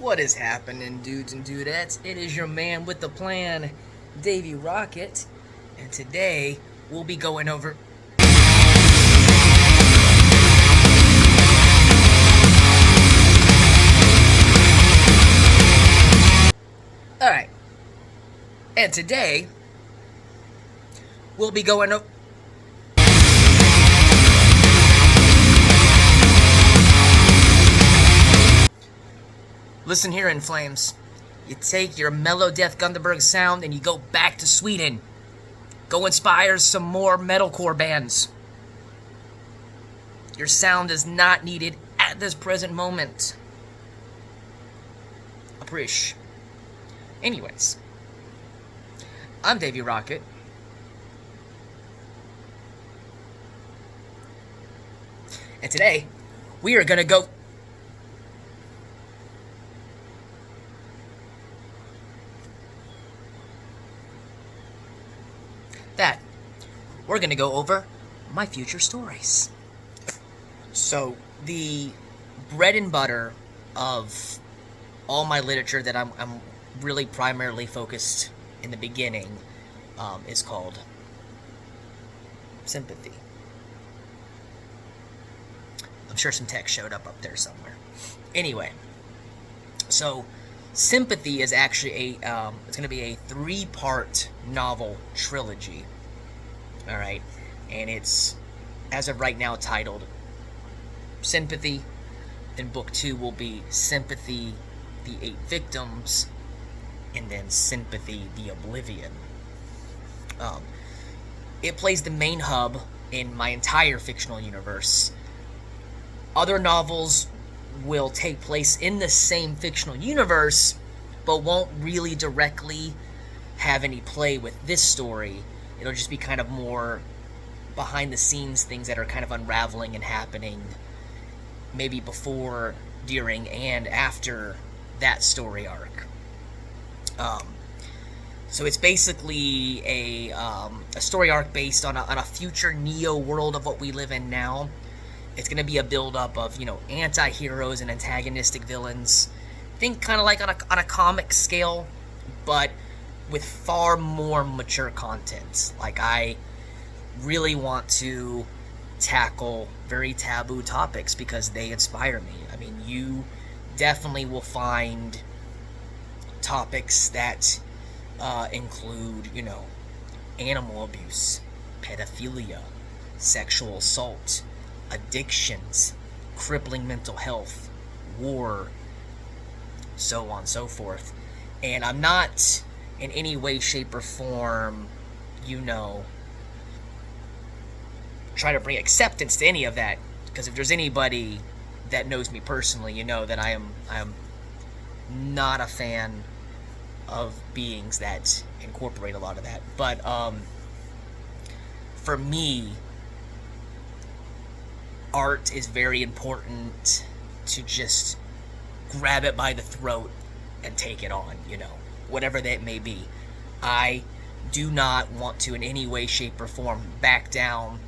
What is happening, dudes and dudettes? It is your man with the plan, Davie Rockit, and today we'll be going over... Alright, and today we'll be going over... Listen here, In Flames. You take your mellow Death Gunderberg sound and you go back to Sweden. Go inspire some more metalcore bands. Your sound is not needed at this present moment. Appreciate. Anyways, I'm Davie Rockit. And today, we are gonna go... We're going to go over my future stories. So, the bread and butter of all my literature that I'm really primarily focused in the beginning is called sympathy. I'm sure some text showed up there somewhere. Anyway, so sympathy is actually it's going to be a 3-part novel trilogy. Alright, and it's, as of right now, titled Sympathy. Then book 2 will be Sympathy, the 8 Victims, and then Sympathy, the Oblivion. It plays the main hub in my entire fictional universe. Other novels will take place in the same fictional universe, but won't really directly have any play with this story. It'll just be kind of more behind-the-scenes things that are kind of unraveling and happening maybe before, during, and after that story arc. So it's basically a story arc based on a future Neo world of what we live in now. It's going to be a build-up of, anti-heroes and antagonistic villains. Think kind of like on a comic scale, but with far more mature content. Like, I really want to tackle very taboo topics because they inspire me. I mean, you definitely will find topics that include, animal abuse, pedophilia, sexual assault, addictions, crippling mental health, war, so on and so forth. And I'm not in any way, shape, or form, try to bring acceptance to any of that. Because if there's anybody that knows me personally, you know that I am not a fan of beings that incorporate a lot of that. But for me, art is very important to just grab it by the throat and take it on, whatever that may be. I do not want to in any way, shape, or form back down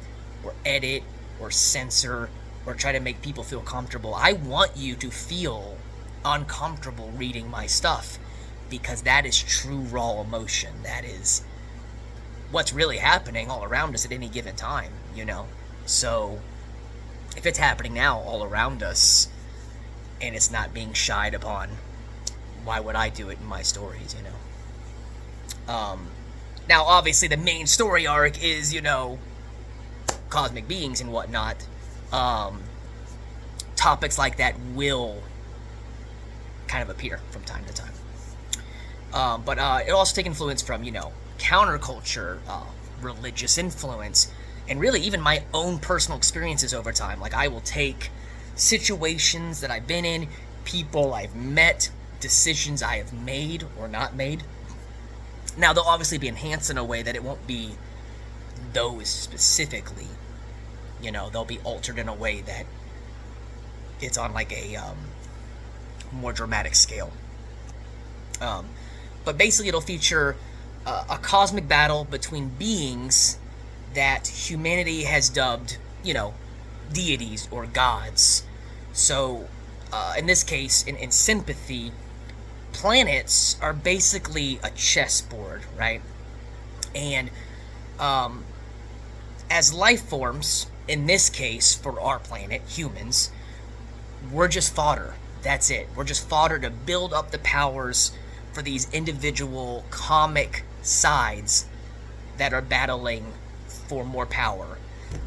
or edit or censor or try to make people feel comfortable. I want you to feel uncomfortable reading my stuff because that is true raw emotion. That is what's really happening all around us at any given time, So if it's happening now all around us and it's not being shied upon, why would I do it in my stories, Now, obviously, the main story arc is, cosmic beings and whatnot. Topics like that will kind of appear from time to time. But it also take influence from, counterculture, religious influence, and really even my own personal experiences over time. Like, I will take situations that I've been in, people I've met, decisions I have made or not made. Now, they'll obviously be enhanced in a way that it won't be those specifically. They'll be altered in a way that it's on like a more dramatic scale. But basically it'll feature a cosmic battle between beings that humanity has dubbed, deities or gods. So, in this case, in sympathy, planets are basically a chessboard, right? And as life forms, in this case, for our planet, humans, we're just fodder. That's it. We're just fodder to build up the powers for these individual comic sides that are battling for more power.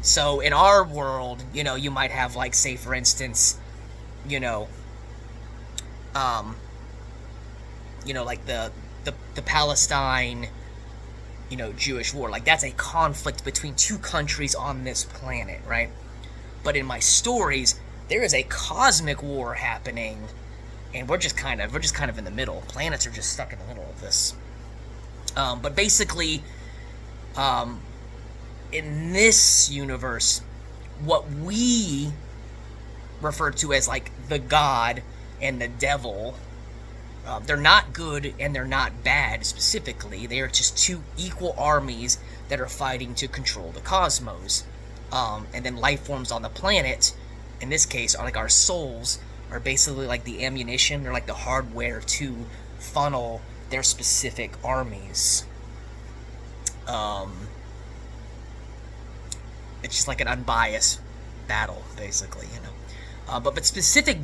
So in our world, you might have, like, say for instance, like the Palestine, Jewish war. Like, that's a conflict between two countries on this planet, right? But in my stories, there is a cosmic war happening, and we're just kind of in the middle. Planets are just stuck in the middle of this. But basically, in this universe, what we refer to as, like, the god and the devil, they're not good and they're not bad specifically. They are just two equal armies that are fighting to control the cosmos. And then life forms on the planet, in this case, are like our souls, are basically like the ammunition. They're like the hardware to funnel their specific armies. It's just like an unbiased battle, basically, But specific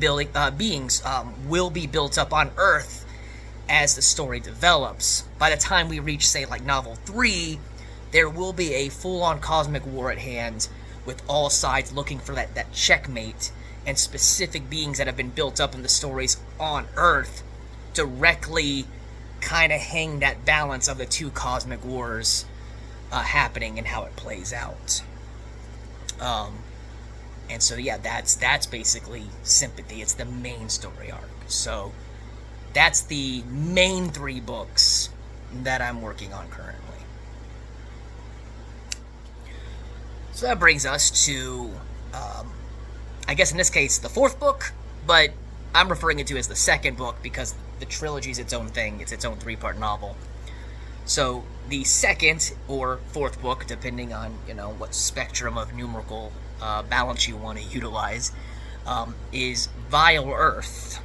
beings will be built up on Earth as the story develops. By the time we reach, say, like novel 3, there will be a full-on cosmic war at hand, with all sides looking for that checkmate, and specific beings that have been built up in the stories on Earth directly kind of hang that balance of the two cosmic wars happening and how it plays out. And so, yeah, that's basically Sympathy. It's the main story arc. So that's the main 3 books that I'm working on currently. So that brings us to, I guess in this case, the 4th book, but I'm referring it to as the 2nd book because the trilogy is its own thing. It's its own 3-part novel. So the 2nd or 4th book, depending on, what spectrum of numerical balance you want to utilize, is Vile Earth.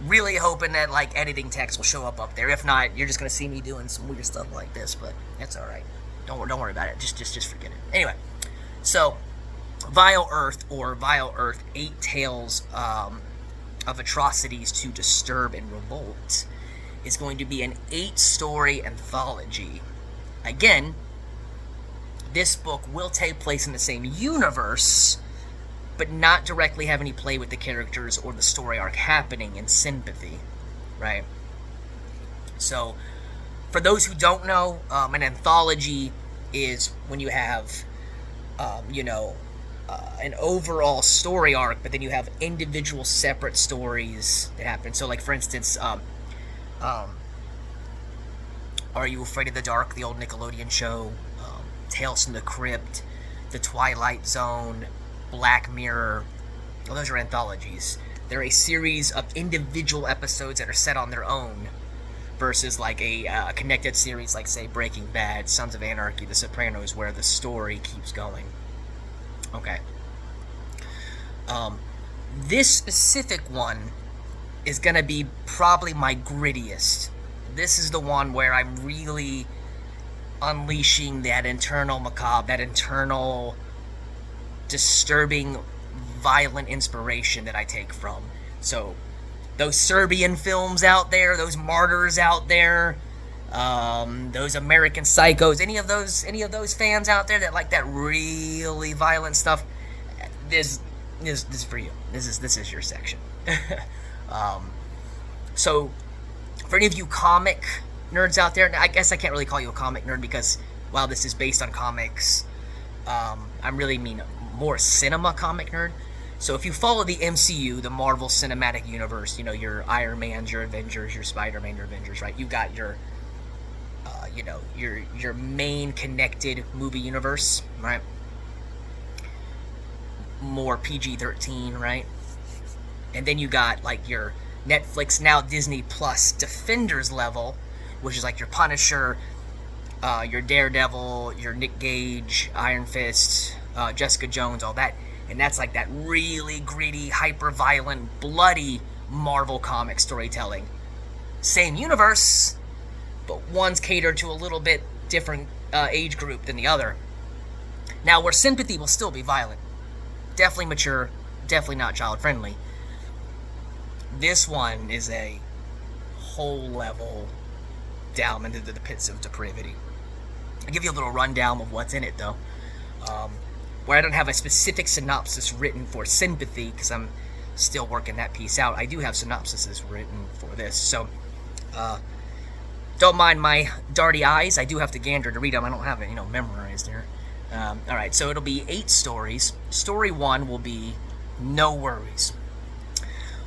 Really hoping that, like, editing text will show up there. If not, you're just going to see me doing some weird stuff like this, but that's alright. Don't worry about it. Just forget it. Anyway, so Vile Earth, or Vile Earth, 8 Tales of Atrocities to Disturb and Revolt, is going to be an 8-story anthology. Again, this book will take place in the same universe, but not directly have any play with the characters or the story arc happening in Sympathy, right? So, for those who don't know, an anthology is when you have, an overall story arc, but then you have individual separate stories that happen. So, like, for instance, Are You Afraid of the Dark, the old Nickelodeon show, Tales from the Crypt, The Twilight Zone, Black Mirror. Well, those are anthologies. They're a series of individual episodes that are set on their own, versus like a connected series like, say, Breaking Bad, Sons of Anarchy, The Sopranos, where the story keeps going. Okay. This specific one is going to be probably my grittiest. This is the one where I'm really unleashing that internal macabre, that internal disturbing, violent inspiration that I take from. So, those Serbian films out there, those Martyrs out there, those American Psychos, any of those fans out there that like that really violent stuff, this is for you. This is your section. So, for any of you comic nerds out there, I guess I can't really call you a comic nerd because while this is based on comics, I really mean more cinema comic nerd. So if you follow the MCU, the Marvel Cinematic Universe, your Iron Mans, your Avengers, your Spider-Man, your Avengers, right? You got your, your main connected movie universe, right? More PG-13, right? And then you got, like, your Netflix, now Disney Plus Defenders level, which is like your Punisher, your Daredevil, your Nick Gage, Iron Fist, Jessica Jones, all that. And that's like that really gritty, hyper-violent, bloody Marvel comic storytelling. Same universe, but one's catered to a little bit different age group than the other. Now, where Sympathy will still be violent, definitely mature, definitely not child-friendly, this one is a whole level down into the pits of depravity. I'll give you a little rundown of what's in it, though. Where I don't have a specific synopsis written for Sympathy, because I'm still working that piece out, I do have synopsises written for this. So, don't mind my darty eyes. I do have to gander to read them. I don't have it, memorized here. Alright, so it'll be 8 stories. Story 1 will be No Worries.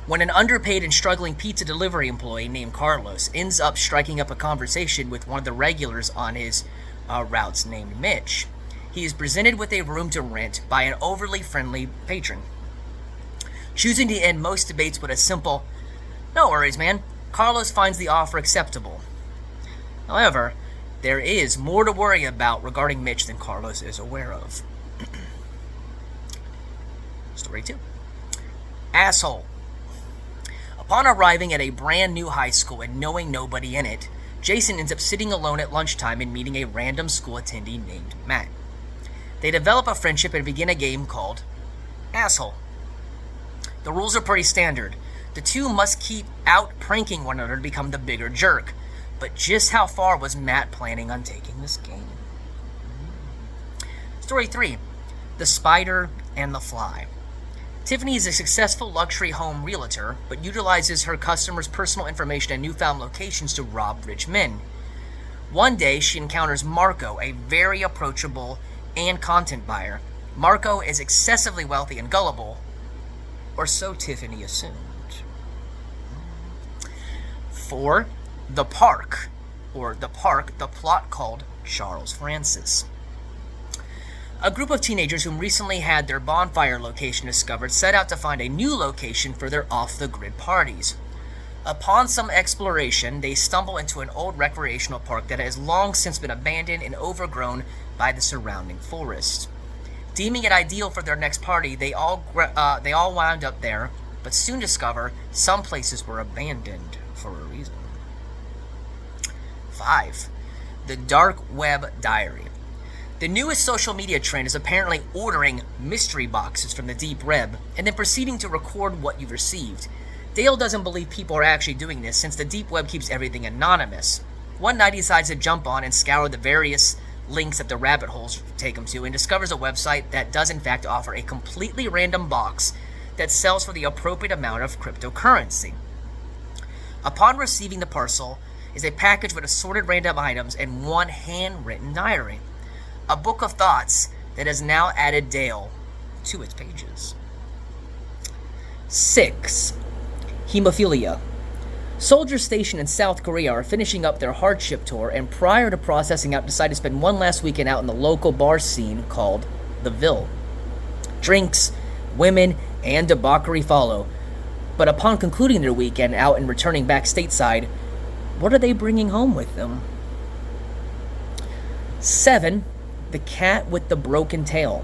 When an underpaid and struggling pizza delivery employee named Carlos ends up striking up a conversation with one of the regulars on his routes named Mitch, he is presented with a room to rent by an overly friendly patron. Choosing to end most debates with a simple, "No worries, man," Carlos finds the offer acceptable. However, there is more to worry about regarding Mitch than Carlos is aware of. Story 2. Asshole. Upon arriving at a brand new high school and knowing nobody in it, Jason ends up sitting alone at lunchtime and meeting a random school attendee named Matt. They develop a friendship and begin a game called Asshole. The rules are pretty standard. The two must keep out pranking one another to become the bigger jerk. But just how far was Matt planning on taking this game? Story 3. The Spider and the Fly. Tiffany is a successful luxury home realtor, but utilizes her customers' personal information and newfound locations to rob rich men. One day, she encounters Marco, a very approachable and content buyer. Marco is excessively wealthy and gullible, or so Tiffany assumed. 4. The Park, the plot called Charles Francis. A group of teenagers who recently had their bonfire location discovered set out to find a new location for their off-the-grid parties. Upon some exploration, they stumble into an old recreational park that has long since been abandoned and overgrown by the surrounding forest. Deeming it ideal for their next party, they all wound up there, but soon discover some places were abandoned for a reason. 5. The Dark Web Diary. The newest social media trend is apparently ordering mystery boxes from the deep web and then proceeding to record what you've received. Dale doesn't believe people are actually doing this since the deep web keeps everything anonymous. One night he decides to jump on and scour the various links that the rabbit holes take him to and discovers a website that does in fact offer a completely random box that sells for the appropriate amount of cryptocurrency. Upon receiving the parcel is a package with assorted random items and one handwritten diary. A book of thoughts that has now added Dale to its pages. 6. Hemophilia. Soldiers stationed in South Korea are finishing up their hardship tour and prior to processing out decide to spend one last weekend out in the local bar scene called the VIII. Drinks, women, and debauchery follow. But upon concluding their weekend out and returning back stateside, what are they bringing home with them? 7. The Cat with the Broken Tail.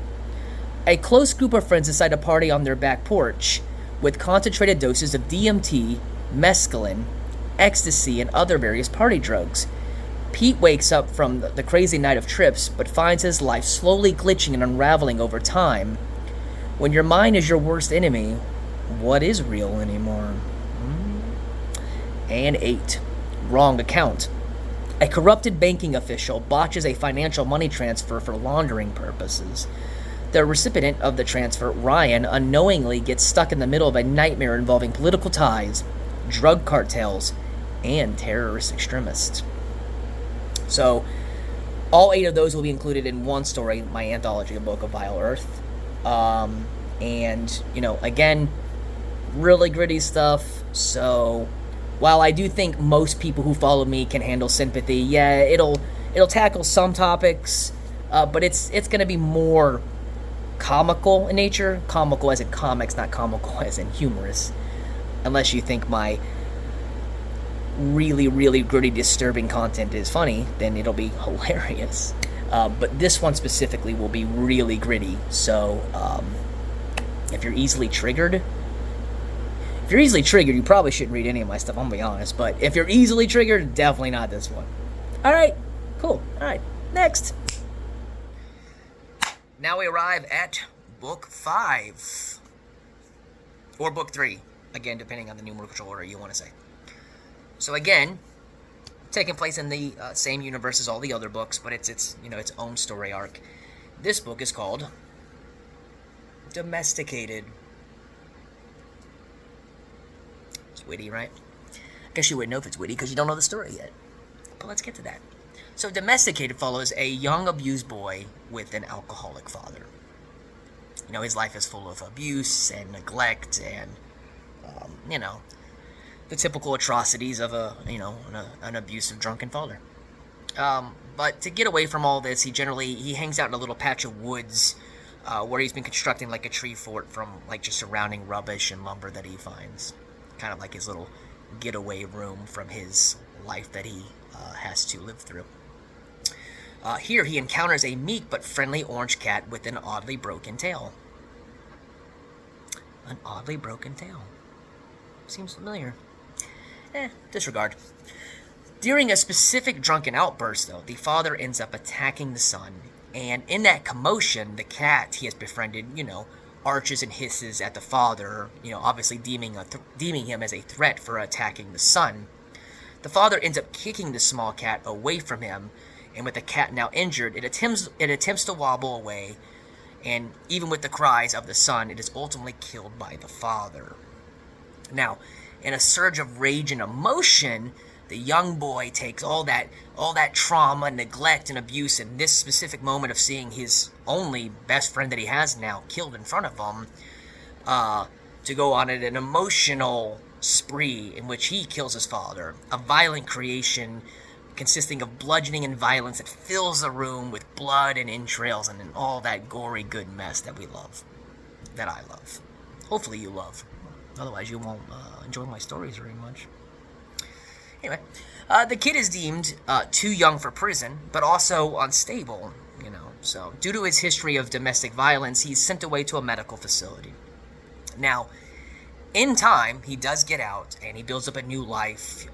A close group of friends decide to party on their back porch with concentrated doses of DMT, mescaline, ecstasy, and other various party drugs. Pete wakes up from the crazy night of trips, but finds his life slowly glitching and unraveling over time. When your mind is your worst enemy, what is real anymore? And 8. Wrong account. A corrupted banking official botches a financial money transfer for laundering purposes. The recipient of the transfer, Ryan, unknowingly gets stuck in the middle of a nightmare involving political ties, drug cartels, and terrorist extremists. So, all 8 of those will be included in one story, my anthology, A Book of Vile Earth. And, again, really gritty stuff, so while I do think most people who follow me can handle Sympathy, yeah, it'll tackle some topics, but it's going to be more comical in nature. Comical as in comics, not comical as in humorous. Unless you think my really, really gritty, disturbing content is funny, then it'll be hilarious. But this one specifically will be really gritty, so if you're easily triggered, If you're easily triggered, you probably shouldn't read any of my stuff, I'm gonna be honest. But if you're easily triggered, definitely not this one. Alright, cool. Alright, next. Now we arrive at Book 5. Or Book 3. Again, depending on the numerical order you want to say. So again, taking place in the same universe as all the other books, but it's its own story arc. This book is called Domesticated. It's witty, right? I guess you wouldn't know if it's witty because you don't know the story yet. But let's get to that. So Domesticated follows a young abused boy with an alcoholic father. You know, his life is full of abuse and neglect and, the typical atrocities of an abusive drunken father. But to get away from all this, he hangs out in a little patch of woods where he's been constructing like a tree fort from like just surrounding rubbish and lumber that he finds. Kind of like his little getaway room from his life that he has to live through. Here he encounters a meek but friendly orange cat with an oddly broken tail. An oddly broken tail. Seems familiar. Disregard. During a specific drunken outburst, though, the father ends up attacking the son, and in that commotion, the cat he has befriended, arches and hisses at the father, obviously deeming him as a threat for attacking the son. The father ends up kicking the small cat away from him, and with the cat now injured, it attempts to wobble away, and even with the cries of the son, it is ultimately killed by the father. Now, in a surge of rage and emotion, the young boy takes all that trauma, neglect, and abuse in this specific moment of seeing his only best friend that he has now killed in front of him, to go on an emotional spree in which he kills his father. A violent creation consisting of bludgeoning and violence that fills the room with blood and entrails and all that gory good mess that we love. That I love. Hopefully you love. Otherwise you won't enjoy my stories very much. Anyway, the kid is deemed too young for prison, but also unstable, So, due to his history of domestic violence, he's sent away to a medical facility. Now, in time, he does get out, and he builds up a new life.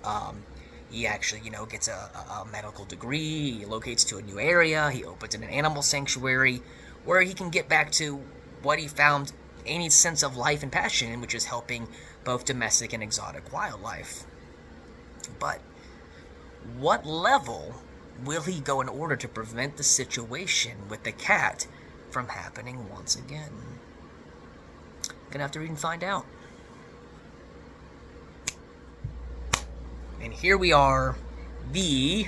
He actually, gets a medical degree. He locates to a new area. He opens an animal sanctuary where he can get back to what he found any sense of life and passion in, which is helping both domestic and exotic wildlife. But what level will he go in order to prevent the situation with the cat from happening once again? Gonna have to read and find out. And here we are, the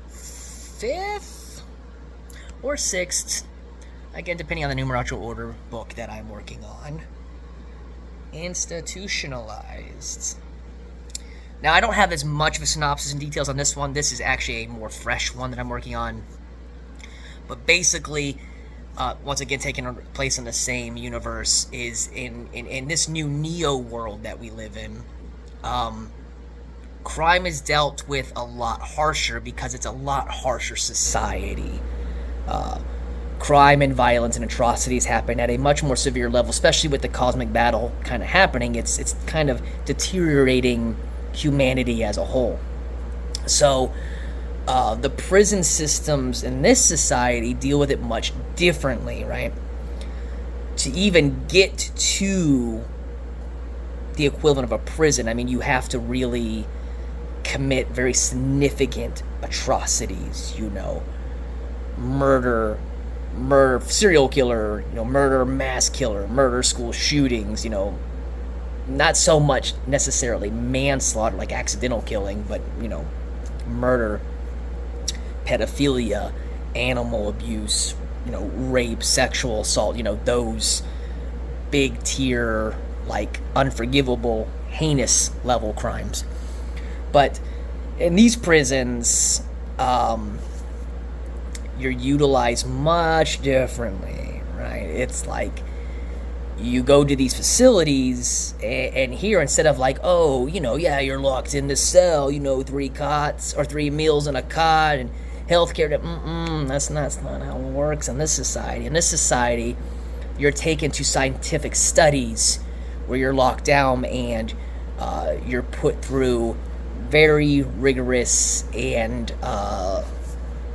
5th or 6th, again depending on the numerical order, book that I'm working on. Institutionalized. Now, I don't have as much of a synopsis and details on this one. This is actually a more fresh one that I'm working on. But basically, once again, taking place in the same universe, is in this new Neo world that we live in. Crime is dealt with a lot harsher because it's a lot harsher society. Crime and violence and atrocities happen at a much more severe level, especially with the cosmic battle kind of happening. It's kind of deteriorating humanity as a whole. So the prison systems in this society deal with it much differently, right? To even get to the equivalent of a prison, I mean, you have to really commit very significant atrocities, murder, serial killer, murder, mass killer, murder, school shootings, not so much necessarily manslaughter, like accidental killing, but, murder, pedophilia, animal abuse, rape, sexual assault, those big tier, like, unforgivable, heinous level crimes. But in these prisons, you're utilized much differently, right? It's like you go to these facilities, and here, instead of like, you're locked in the cell, 3 cots or 3 meals in a cot and healthcare, that's not how it works in this society. In this society, you're taken to scientific studies where you're locked down and you're put through very rigorous and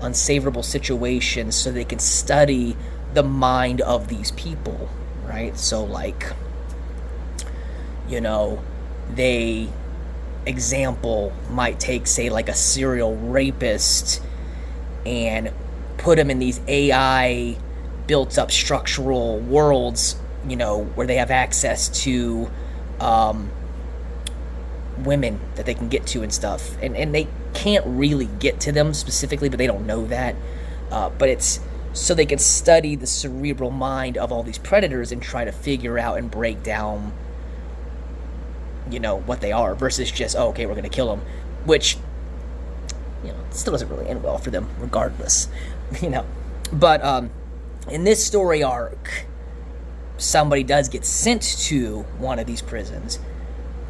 unsavourable situations so they can study the mind of these people, right? So, like, you know, they, example, might take, say, like a serial rapist and put him in these AI built up structural worlds, you know, where they have access to women that they can get to and stuff. And they can't really get to them specifically, but they don't know that. But it's so they can study the cerebral mind of all these predators and try to figure out and break down, you know, what they are, versus just, oh, okay, we're going to kill them, which, you know, still doesn't really end well for them regardless, you know. But in this story arc, somebody does get sent to one of these prisons,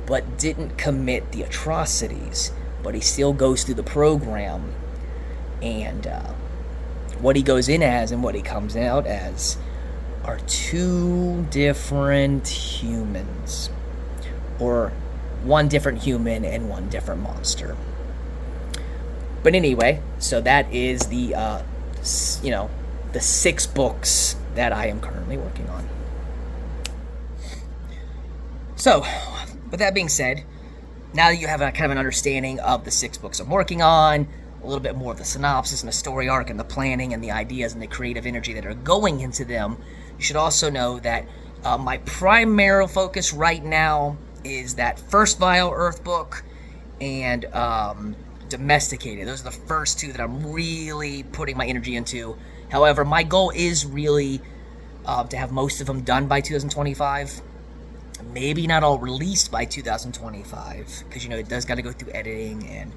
but didn't commit the atrocities, but he still goes through the program, and what he goes in as and what he comes out as are two different humans, or one different human and one different monster. But anyway, so that is the you know, the 6 books that I am currently working on. So, with that being said, now that you have a kind of an understanding of the 6 books I'm working on, a little bit more of the synopsis and the story arc and the planning and the ideas and the creative energy that are going into them, you should also know that my primary focus right now is that first Vile Earth book and Domesticated. Those are the first 2 that I'm really putting my energy into. However, my goal is really to have most of them done by 2025. Maybe not all released by 2025, because, you know, it does got to go through editing, and,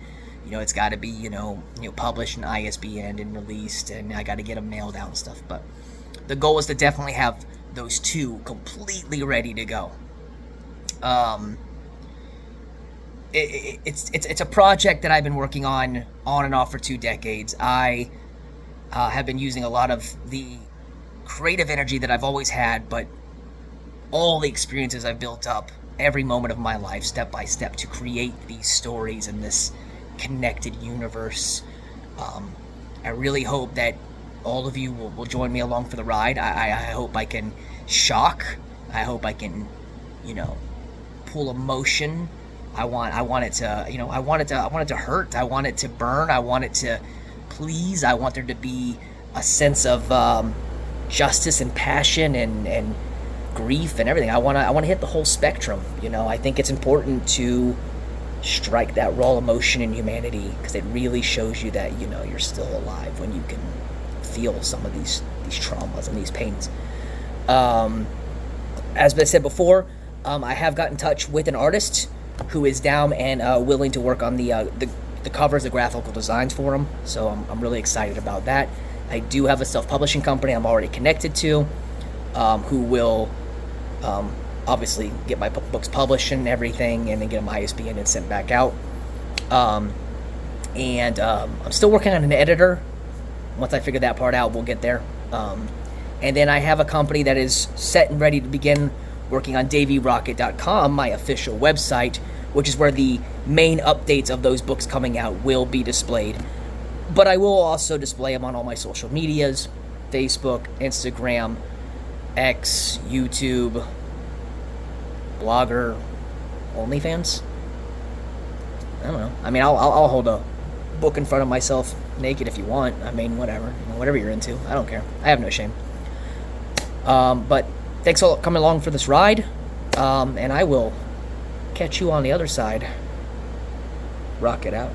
you know, it's got to be, you know, published in ISBN and released, and I got to get them mailed out and stuff. But the goal is to definitely have those 2 completely ready to go. It's a project that I've been working on and off for 2 decades. I have been using a lot of the creative energy that I've always had, but all the experiences I've built up every moment of my life, step by step, to create these stories in this connected universe. I really hope that all of you will join me along for the ride. I hope I can shock. I hope I can, you know, pull emotion. I want it to, you know, I want it to hurt. I want it to burn. I want it to please. I want there to be a sense of justice and passion and grief and everything. I want to hit the whole spectrum. You know, I think it's important to strike that raw emotion in humanity, because it really shows you that, you know, you're still alive when you can feel some of these traumas and these pains. As I said before, I have got in touch with an artist who is down and willing to work on the covers, the graphical designs for them. So I'm really excited about that. I do have a self-publishing company I'm already connected to, who will obviously get my books published and everything, and then get them ISBN and sent back out. I'm still working on an editor. Once I figure that part out, we'll get there. And then I have a company that is set and ready to begin working on DavieRockit.com, my official website, which is where the main updates of those books coming out will be displayed. But I will also display them on all my social medias: Facebook, Instagram, X, YouTube, Blogger, OnlyFans. I don't know. I mean, I'll hold a book in front of myself naked if you want. I mean, whatever. You know, whatever you're into. I don't care. I have no shame. But thanks for coming along for this ride. And I will catch you on the other side. Rock it out.